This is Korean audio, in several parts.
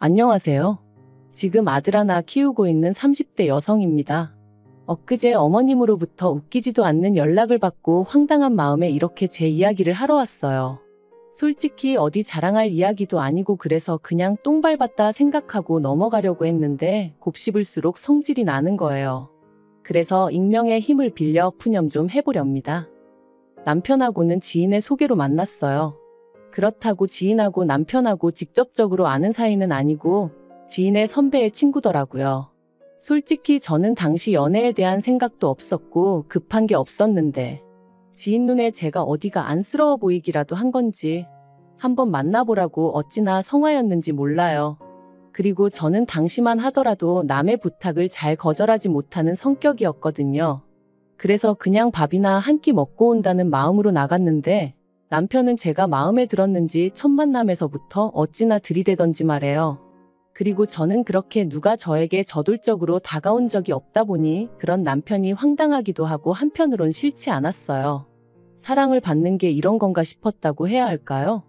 안녕하세요. 지금 아들 하나 키우고 있는 30대 여성입니다. 엊그제 어머님으로부터 웃기지도 않는 연락을 받고 황당한 마음에 이렇게 제 이야기를 하러 왔어요. 솔직히 어디 자랑할 이야기도 아니고 그래서 그냥 똥 밟았다 생각하고 넘어가려고 했는데 곱씹을수록 성질이 나는 거예요. 그래서 익명의 힘을 빌려 푸념 좀 해보렵니다. 남편하고는 지인의 소개로 만났어요. 그렇다고 지인하고 남편하고 직접적으로 아는 사이는 아니고 지인의 선배의 친구더라고요. 솔직히 저는 당시 연애에 대한 생각도 없었고 급한 게 없었는데 지인 눈에 제가 어디가 안쓰러워 보이기라도 한 건지 한번 만나보라고 어찌나 성화였는지 몰라요. 그리고 저는 당시만 하더라도 남의 부탁을 잘 거절하지 못하는 성격이었거든요. 그래서 그냥 밥이나 한 끼 먹고 온다는 마음으로 나갔는데 남편은 제가 마음에 들었는지 첫 만남에서부터 어찌나 들이대던지 말해요. 그리고 저는 그렇게 누가 저에게 저돌적으로 다가온 적이 없다 보니 그런 남편이 황당하기도 하고 한편으론 싫지 않았어요. 사랑을 받는 게 이런 건가 싶었다고 해야 할까요?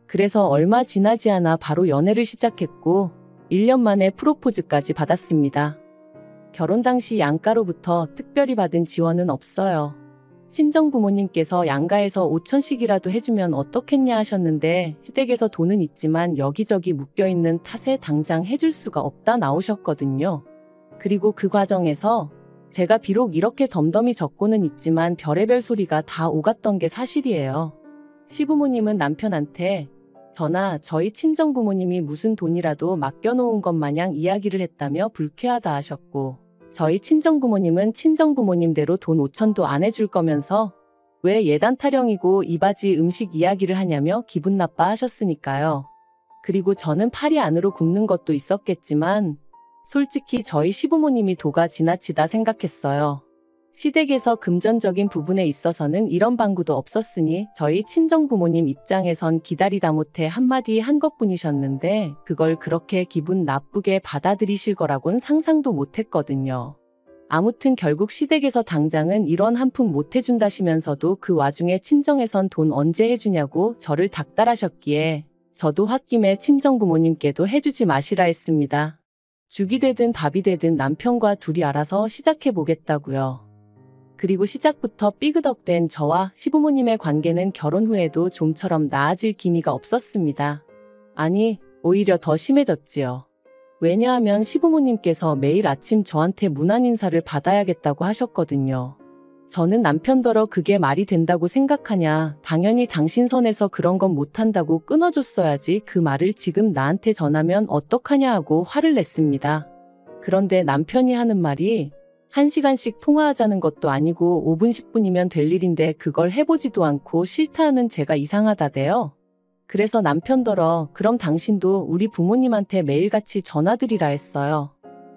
그래서 얼마 지나지 않아 바로 연애를 시작했고 1년 만에 프로포즈까지 받았습니다. 결혼 당시 양가로부터 특별히 받은 지원은 없어요. 친정부모님께서 양가에서 5천씩이라도 해주면 어떻겠냐 하셨는데 시댁에서 돈은 있지만 여기저기 묶여있는 탓에 당장 해줄 수가 없다 나오셨거든요. 그리고 그 과정에서 제가 비록 이렇게 덤덤히 적고는 있지만 별의별 소리가 다 오갔던 게 사실이에요. 시부모님은 남편한테 저나 저희 친정부모님이 무슨 돈이라도 맡겨놓은 것 마냥 이야기를 했다며 불쾌하다 하셨고 저희 친정부모님은 친정부모님대로 돈 5천도 안 해줄 거면서 왜 예단 타령이고 이바지 음식 이야기를 하냐며 기분 나빠 하셨으니까요. 그리고 저는 팔이 안으로 굽는 것도 있었겠지만 솔직히 저희 시부모님이 도가 지나치다 생각했어요. 시댁에서 금전적인 부분에 있어서는 이런 방구도 없었으니 저희 친정부모님 입장에선 기다리다 못해 한마디 한 것뿐이셨는데 그걸 그렇게 기분 나쁘게 받아들이실 거라곤 상상도 못했거든요. 아무튼 결국 시댁에서 당장은 이런 한 푼 못 해준다시면서도 그 와중에 친정에선 돈 언제 해주냐고 저를 닥달하셨기에 저도 홧김에 친정부모님께도 해주지 마시라 했습니다. 죽이 되든 밥이 되든 남편과 둘이 알아서 시작해보겠다고요. 그리고 시작부터 삐그덕된 저와 시부모님의 관계는 결혼 후에도 좀처럼 나아질 기미가 없었습니다. 아니, 오히려 더 심해졌지요. 왜냐하면 시부모님께서 매일 아침 저한테 문안 인사를 받아야겠다고 하셨거든요. 저는 남편더러 그게 말이 된다고 생각하냐, 당연히 당신 선에서 그런 건 못한다고 끊어줬어야지 그 말을 지금 나한테 전하면 어떡하냐 하고 화를 냈습니다. 그런데 남편이 하는 말이 1시간씩 통화하자는 것도 아니고 5분 10분이면 될 일인데 그걸 해보지도 않고 싫다 하는 제가 이상하다대요. 그래서 남편더러 그럼 당신도 우리 부모님한테 매일같이 전화드리라 했어요.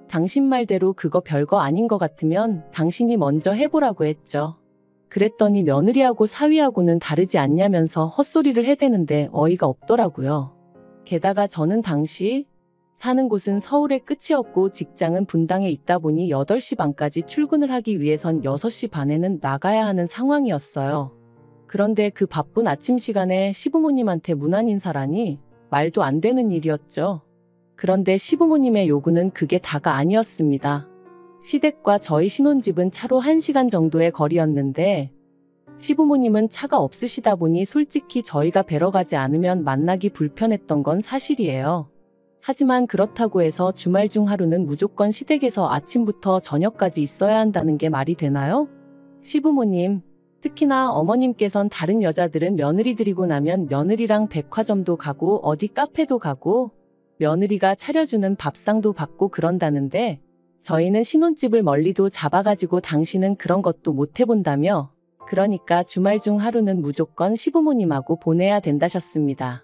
당신 말대로 그거 별거 아닌 것 같으면 당신이 먼저 해보라고 했죠. 그랬더니 며느리하고 사위하고는 다르지 않냐면서 헛소리를 해대는데 어이가 없더라고요. 게다가 저는 당시 사는 곳은 서울의 끝이었고 직장은 분당에 있다 보니 8시 반까지 출근을 하기 위해선 6시 반에는 나가야 하는 상황이었어요. 그런데 그 바쁜 아침 시간에 시부모님한테 문안 인사라니 말도 안 되는 일이었죠. 그런데 시부모님의 요구는 그게 다가 아니었습니다. 시댁과 저희 신혼집은 차로 1시간 정도의 거리였는데 시부모님은 차가 없으시다 보니 솔직히 저희가 뵈러 가지 않으면 만나기 불편했던 건 사실이에요. 하지만 그렇다고 해서 주말 중 하루는 무조건 시댁에서 아침부터 저녁까지 있어야 한다는 게 말이 되나요? 시부모님, 특히나 어머님께선 다른 여자들은 며느리 들이고 나면 며느리랑 백화점도 가고 어디 카페도 가고 며느리가 차려주는 밥상도 받고 그런다는데 저희는 신혼집을 멀리도 잡아가지고 당신은 그런 것도 못 해본다며 그러니까 주말 중 하루는 무조건 시부모님하고 보내야 된다셨습니다.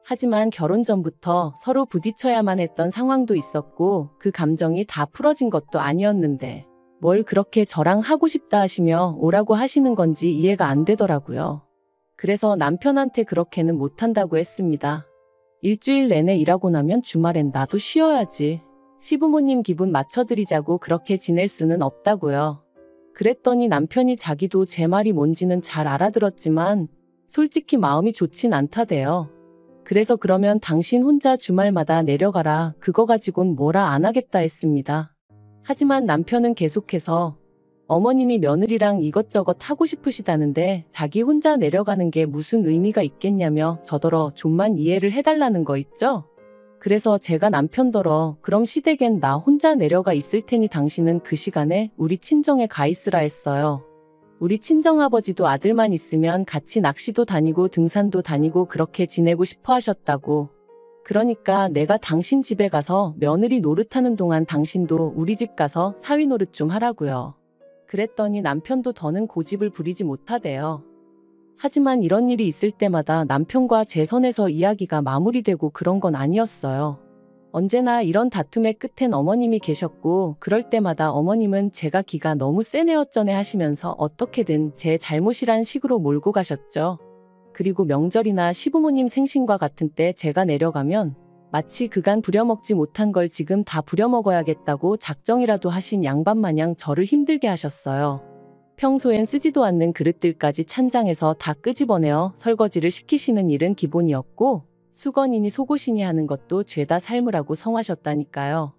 하지만 결혼 전부터 서로 부딪혀야만 했던 상황도 있었고 그 감정이 다 풀어진 것도 아니었는데 뭘 그렇게 저랑 하고 싶다 하시며 오라고 하시는 건지 이해가 안 되더라고요. 그래서 남편한테 그렇게는 못한다고 했습니다. 일주일 내내 일하고 나면 주말엔 나도 쉬어야지. 시부모님 기분 맞춰드리자고 그렇게 지낼 수는 없다고요. 그랬더니 남편이 자기도 제 말이 뭔지는 잘 알아들었지만 솔직히 마음이 좋진 않다대요. 그래서 그러면 당신 혼자 주말마다 내려가라. 그거 가지곤 뭐라 안 하겠다 했습니다. 하지만 남편은 계속해서 어머님이 며느리랑 이것저것 하고 싶으시다는데 자기 혼자 내려가는 게 무슨 의미가 있겠냐며 저더러 좀만 이해를 해달라는 거 있죠? 그래서 제가 남편더러 그럼 시댁엔 나 혼자 내려가 있을 테니 당신은 그 시간에 우리 친정에 가 있으라 했어요. 우리 친정아버지도 아들만 있으면 같이 낚시도 다니고 등산도 다니고 그렇게 지내고 싶어 하셨다고. 그러니까 내가 당신 집에 가서 며느리 노릇하는 동안 당신도 우리 집 가서 사위 노릇 좀 하라고요. 그랬더니 남편도 더는 고집을 부리지 못하대요. 하지만 이런 일이 있을 때마다 남편과 제 선에서 이야기가 마무리되고 그런 건 아니었어요. 언제나 이런 다툼의 끝엔 어머님이 계셨고 그럴 때마다 어머님은 제가 기가 너무 세네 어쩌네 하시면서 어떻게든 제 잘못이란 식으로 몰고 가셨죠. 그리고 명절이나 시부모님 생신과 같은 때 제가 내려가면 마치 그간 부려먹지 못한 걸 지금 다 부려먹어야겠다고 작정이라도 하신 양반마냥 저를 힘들게 하셨어요. 평소엔 쓰지도 않는 그릇들까지 찬장에서 다 끄집어내어 설거지를 시키시는 일은 기본이었고 수건이니 속옷이니 하는 것도 죄다 삶으라고 성하셨다니까요.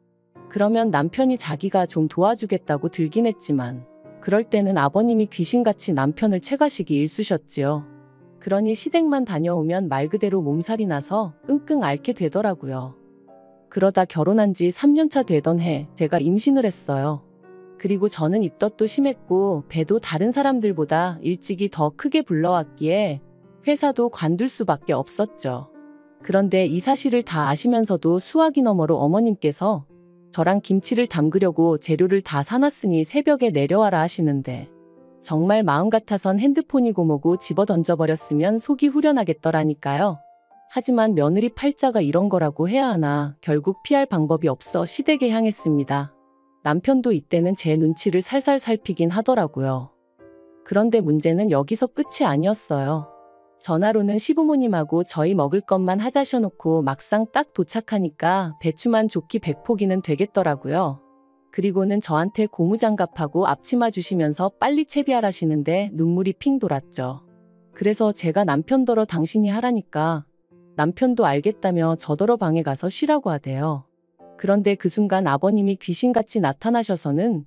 그러면 남편이 자기가 좀 도와주겠다고 들긴 했지만 그럴 때는 아버님이 귀신같이 남편을 채가시기 일쑤셨지요. 그러니 시댁만 다녀오면 말 그대로 몸살이 나서 끙끙 앓게 되더라고요. 그러다 결혼한 지 3년차 되던 해 제가 임신을 했어요. 그리고 저는 입덧도 심했고 배도 다른 사람들보다 일찍이 더 크게 불러왔기에 회사도 관둘 수밖에 없었죠. 그런데 이 사실을 다 아시면서도 수화기 너머로 어머님께서 저랑 김치를 담그려고 재료를 다 사놨으니 새벽에 내려와라 하시는데 정말 마음 같아선 핸드폰이고 뭐고 집어 던져버렸으면 속이 후련하겠더라니까요. 하지만 며느리 팔자가 이런 거라고 해야 하나 결국 피할 방법이 없어 시댁에 향했습니다. 남편도 이때는 제 눈치를 살살 살피긴 하더라고요. 그런데 문제는 여기서 끝이 아니었어요. 전화로는 시부모님하고 저희 먹을 것만 하자셔놓고 막상 딱 도착하니까 배추만 좋기 100포기는 되겠더라고요. 그리고는 저한테 고무장갑하고 앞치마 주시면서 빨리 채비하라시는데 눈물이 핑 돌았죠. 그래서 제가 남편더러 당신이 하라니까 남편도 알겠다며 저더러 방에 가서 쉬라고 하대요. 그런데 그 순간 아버님이 귀신같이 나타나셔서는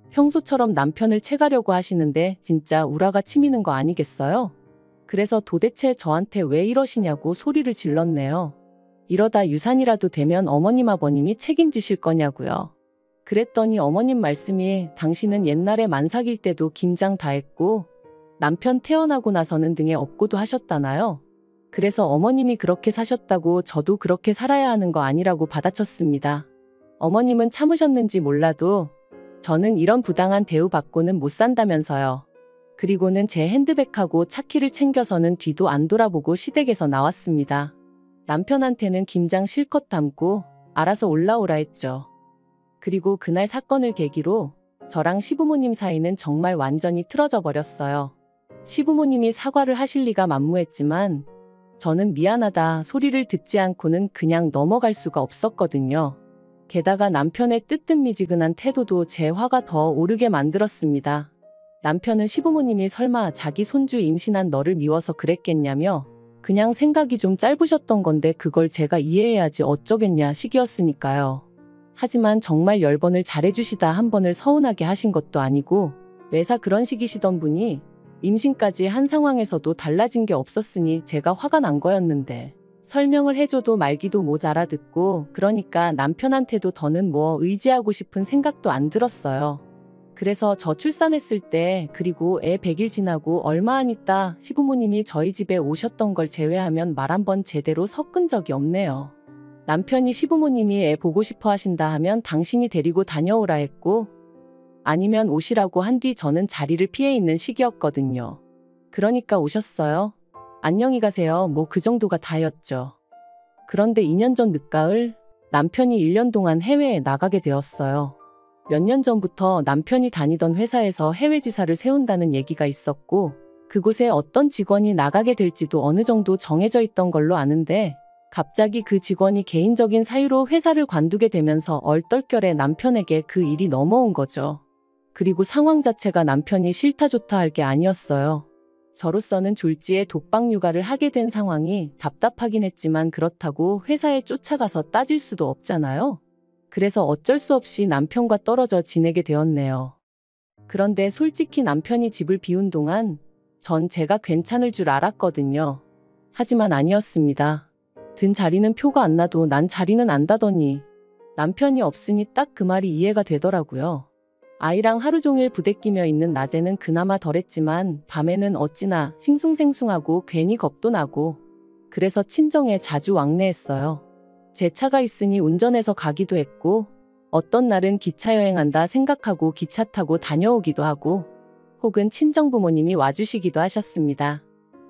평소처럼 남편을 채가려고 하시는데 진짜 우라가 치미는 거 아니겠어요? 그래서 도대체 저한테 왜 이러시냐고 소리를 질렀네요. 이러다 유산이라도 되면 어머님 아버님이 책임지실 거냐고요. 그랬더니 어머님 말씀이 당신은 옛날에 만삭일 때도 김장 다 했고 남편 태어나고 나서는 등에 업고도 하셨다나요? 그래서 어머님이 그렇게 사셨다고 저도 그렇게 살아야 하는 거 아니라고 받아쳤습니다. 어머님은 참으셨는지 몰라도 저는 이런 부당한 대우받고는 못 산다면서요. 그리고는 제 핸드백하고 차키를 챙겨서는 뒤도 안 돌아보고 시댁에서 나왔습니다. 남편한테는 김장 실컷 담고 알아서 올라오라 했죠. 그리고 그날 사건을 계기로 저랑 시부모님 사이는 정말 완전히 틀어져 버렸어요. 시부모님이 사과를 하실 리가 만무했지만 저는 미안하다 소리를 듣지 않고는 그냥 넘어갈 수가 없었거든요. 게다가 남편의 뜨뜻미지근한 태도도 제 화가 더 오르게 만들었습니다. 남편은 시부모님이 설마 자기 손주 임신한 너를 미워서 그랬겠냐며 그냥 생각이 좀 짧으셨던 건데 그걸 제가 이해해야지 어쩌겠냐 식이었으니까요. 하지만 정말 10번을 잘해주시다 한 번을 서운하게 하신 것도 아니고 매사 그런 식이시던 분이 임신까지 한 상황에서도 달라진 게 없었으니 제가 화가 난 거였는데 설명을 해줘도 말기도 못 알아듣고 그러니까 남편한테도 더는 뭐 의지하고 싶은 생각도 안 들었어요. 그래서 저 출산했을 때 그리고 애 100일 지나고 얼마 안 있다 시부모님이 저희 집에 오셨던 걸 제외하면 말 한 번 제대로 섞은 적이 없네요. 남편이 시부모님이 애 보고 싶어 하신다 하면 당신이 데리고 다녀오라 했고 아니면 오시라고 한 뒤 저는 자리를 피해 있는 시기였거든요. 그러니까 오셨어요. 안녕히 가세요. 뭐 그 정도가 다였죠. 그런데 2년 전 늦가을 남편이 1년 동안 해외에 나가게 되었어요. 몇 년 전부터 남편이 다니던 회사에서 해외 지사를 세운다는 얘기가 있었고 그곳에 어떤 직원이 나가게 될지도 어느 정도 정해져 있던 걸로 아는데 갑자기 그 직원이 개인적인 사유로 회사를 관두게 되면서 얼떨결에 남편에게 그 일이 넘어온 거죠. 그리고 상황 자체가 남편이 싫다 좋다 할 게 아니었어요. 저로서는 졸지에 독박 육아를 하게 된 상황이 답답하긴 했지만 그렇다고 회사에 쫓아가서 따질 수도 없잖아요. 그래서 어쩔 수 없이 남편과 떨어져 지내게 되었네요. 그런데 솔직히 남편이 집을 비운 동안 전 제가 괜찮을 줄 알았거든요. 하지만 아니었습니다. 든 자리는 표가 안 나도 난 자리는 안다더니 남편이 없으니 딱 그 말이 이해가 되더라고요. 아이랑 하루 종일 부대끼며 있는 낮에는 그나마 덜했지만 밤에는 어찌나 싱숭생숭하고 괜히 겁도 나고 그래서 친정에 자주 왕래했어요. 제 차가 있으니 운전해서 가기도 했고 어떤 날은 기차 여행한다 생각하고 기차 타고 다녀오기도 하고 혹은 친정 부모님이 와주시기도 하셨습니다.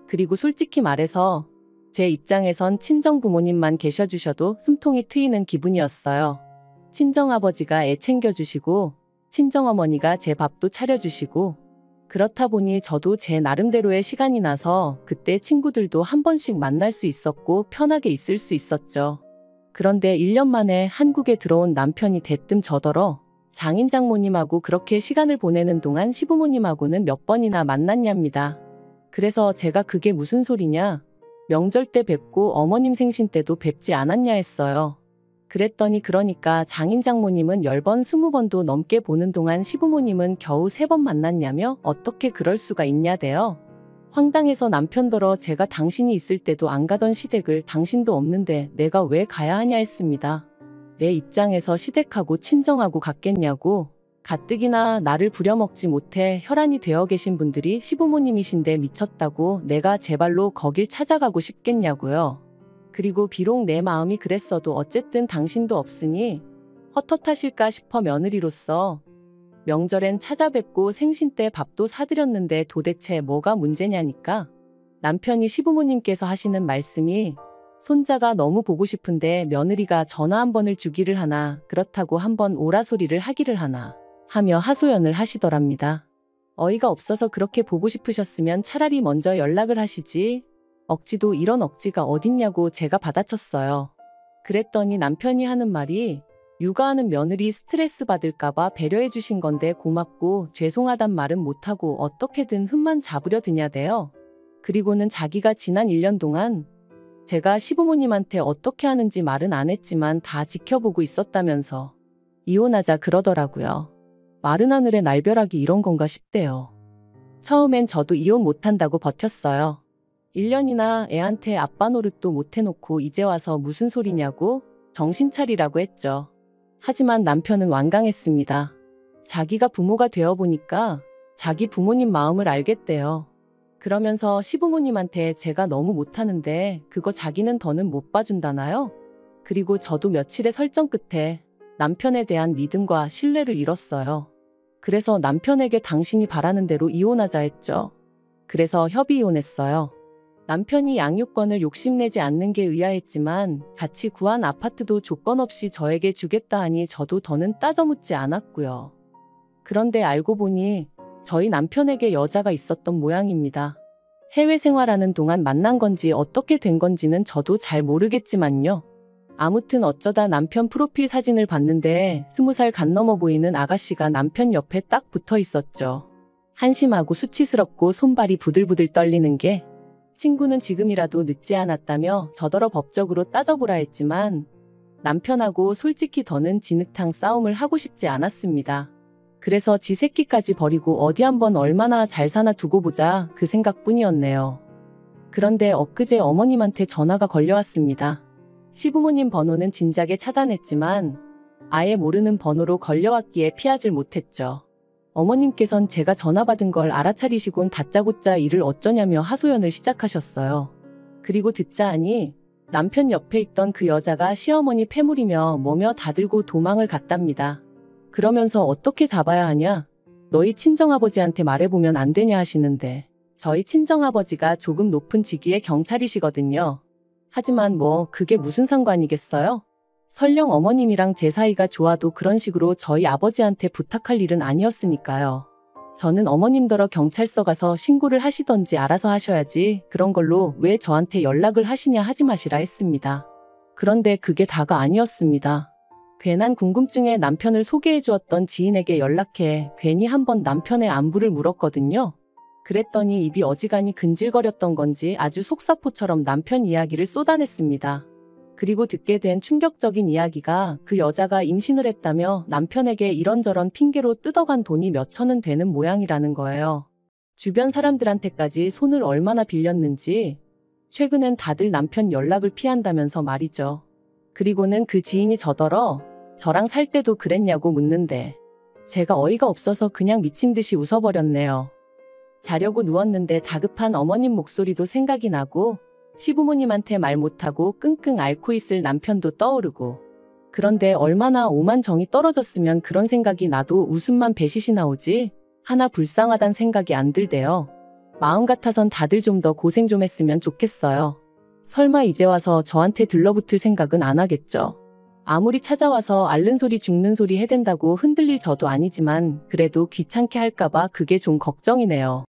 그리고 솔직히 말해서 제 입장에선 친정 부모님만 계셔주셔도 숨통이 트이는 기분이었어요. 친정아버지가 애 챙겨주시고 친정어머니가 제 밥도 차려주시고 그렇다 보니 저도 제 나름대로의 시간이 나서 그때 친구들도 한 번씩 만날 수 있었고 편하게 있을 수 있었죠. 그런데 1년 만에 한국에 들어온 남편이 대뜸 저더러 장인 장모님하고 그렇게 시간을 보내는 동안 시부모님하고는 몇 번이나 만났냐입니다. 그래서 제가 그게 무슨 소리냐? 명절 때 뵙고 어머님 생신 때도 뵙지 않았냐 했어요. 그랬더니 그러니까 장인 장모님은 10번, 20번도 넘게 보는 동안 시부모님은 겨우 3번 만났냐며 어떻게 그럴 수가 있냐대요. 황당해서 남편더러 제가 당신이 있을 때도 안 가던 시댁을 당신도 없는데 내가 왜 가야 하냐 했습니다. 내 입장에서 시댁하고 친정하고 같겠냐고. 가뜩이나 나를 부려먹지 못해 혈안이 되어 계신 분들이 시부모님이신데 미쳤다고 내가 제 발로 거길 찾아가고 싶겠냐고요. 그리고 비록 내 마음이 그랬어도 어쨌든 당신도 없으니 헛헛하실까 싶어 며느리로서 명절엔 찾아뵙고 생신 때 밥도 사드렸는데 도대체 뭐가 문제냐니까. 남편이 시부모님께서 하시는 말씀이 손자가 너무 보고 싶은데 며느리가 전화 한 번을 주기를 하나 그렇다고 한 번 오라 소리를 하기를 하나 하며 하소연을 하시더랍니다. 어이가 없어서 그렇게 보고 싶으셨으면 차라리 먼저 연락을 하시지. 억지도 이런 억지가 어딨냐고 제가 받아쳤어요. 그랬더니 남편이 하는 말이 육아하는 며느리 스트레스 받을까봐 배려해 주신 건데 고맙고 죄송하단 말은 못하고 어떻게든 흠만 잡으려 드냐대요. 그리고는 자기가 지난 1년 동안 제가 시부모님한테 어떻게 하는지 말은 안 했지만 다 지켜보고 있었다면서 이혼하자 그러더라고요. 마른 하늘에 날벼락이 이런 건가 싶대요. 처음엔 저도 이혼 못한다고 버텼어요. 1년이나 애한테 아빠 노릇도 못 해놓고 이제 와서 무슨 소리냐고 정신 차리라고 했죠. 하지만 남편은 완강했습니다. 자기가 부모가 되어보니까 자기 부모님 마음을 알겠대요. 그러면서 시부모님한테 제가 너무 못하는데 그거 자기는 더는 못 봐준다나요? 그리고 저도 며칠의 설정 끝에 남편에 대한 믿음과 신뢰를 잃었어요. 그래서 남편에게 당신이 바라는 대로 이혼하자 했죠. 그래서 협의 이혼했어요. 남편이 양육권을 욕심내지 않는 게 의아했지만 같이 구한 아파트도 조건 없이 저에게 주겠다 하니 저도 더는 따져묻지 않았고요. 그런데 알고 보니 저희 남편에게 여자가 있었던 모양입니다. 해외 생활하는 동안 만난 건지 어떻게 된 건지는 저도 잘 모르겠지만요. 아무튼 어쩌다 남편 프로필 사진을 봤는데 20살 간 넘어 보이는 아가씨가 남편 옆에 딱 붙어 있었죠. 한심하고 수치스럽고 손발이 부들부들 떨리는 게 친구는 지금이라도 늦지 않았다며 저더러 법적으로 따져보라 했지만 남편하고 솔직히 더는 진흙탕 싸움을 하고 싶지 않았습니다. 그래서 지 새끼까지 버리고 어디 한번 얼마나 잘 사나 두고 보자 그 생각뿐이었네요. 그런데 엊그제 어머님한테 전화가 걸려왔습니다. 시부모님 번호는 진작에 차단했지만 아예 모르는 번호로 걸려왔기에 피하질 못했죠. 어머님께선 제가 전화 받은 걸 알아차리시곤 다짜고짜 일을 어쩌냐며 하소연을 시작하셨어요. 그리고 듣자 하니 남편 옆에 있던 그 여자가 시어머니 패물이며 뭐며 다 들고 도망을 갔답니다. 그러면서 어떻게 잡아야 하냐? 너희 친정아버지한테 말해보면 안 되냐 하시는데 저희 친정아버지가 조금 높은 직위의 경찰이시거든요. 하지만 뭐 그게 무슨 상관이겠어요? 설령 어머님이랑 제 사이가 좋아도 그런 식으로 저희 아버지한테 부탁할 일은 아니었으니까요. 저는 어머님더러 경찰서 가서 신고를 하시던지 알아서 하셔야지 그런 걸로 왜 저한테 연락을 하시냐 하지 마시라 했습니다. 그런데 그게 다가 아니었습니다. 괜한 궁금증에 남편을 소개해 주었던 지인에게 연락해 괜히 한번 남편의 안부를 물었거든요. 그랬더니 입이 어지간히 근질거렸던 건지 아주 속사포처럼 남편 이야기를 쏟아냈습니다. 그리고 듣게 된 충격적인 이야기가 그 여자가 임신을 했다며 남편에게 이런저런 핑계로 뜯어간 돈이 몇 천은 되는 모양이라는 거예요. 주변 사람들한테까지 손을 얼마나 빌렸는지 최근엔 다들 남편 연락을 피한다면서 말이죠. 그리고는 그 지인이 저더러 저랑 살 때도 그랬냐고 묻는데 제가 어이가 없어서 그냥 미친 듯이 웃어버렸네요. 자려고 누웠는데 다급한 어머님 목소리도 생각이 나고 시부모님한테 말 못하고 끙끙 앓고 있을 남편도 떠오르고 그런데 얼마나 오만 정이 떨어졌으면 그런 생각이 나도 웃음만 배시시 나오지 하나 불쌍하단 생각이 안 들대요. 마음 같아선 다들 좀 더 고생 좀 했으면 좋겠어요. 설마 이제 와서 저한테 들러붙을 생각은 안 하겠죠. 아무리 찾아와서 앓는 소리 죽는 소리 해댄다고 흔들릴 저도 아니지만 그래도 귀찮게 할까봐 그게 좀 걱정이네요.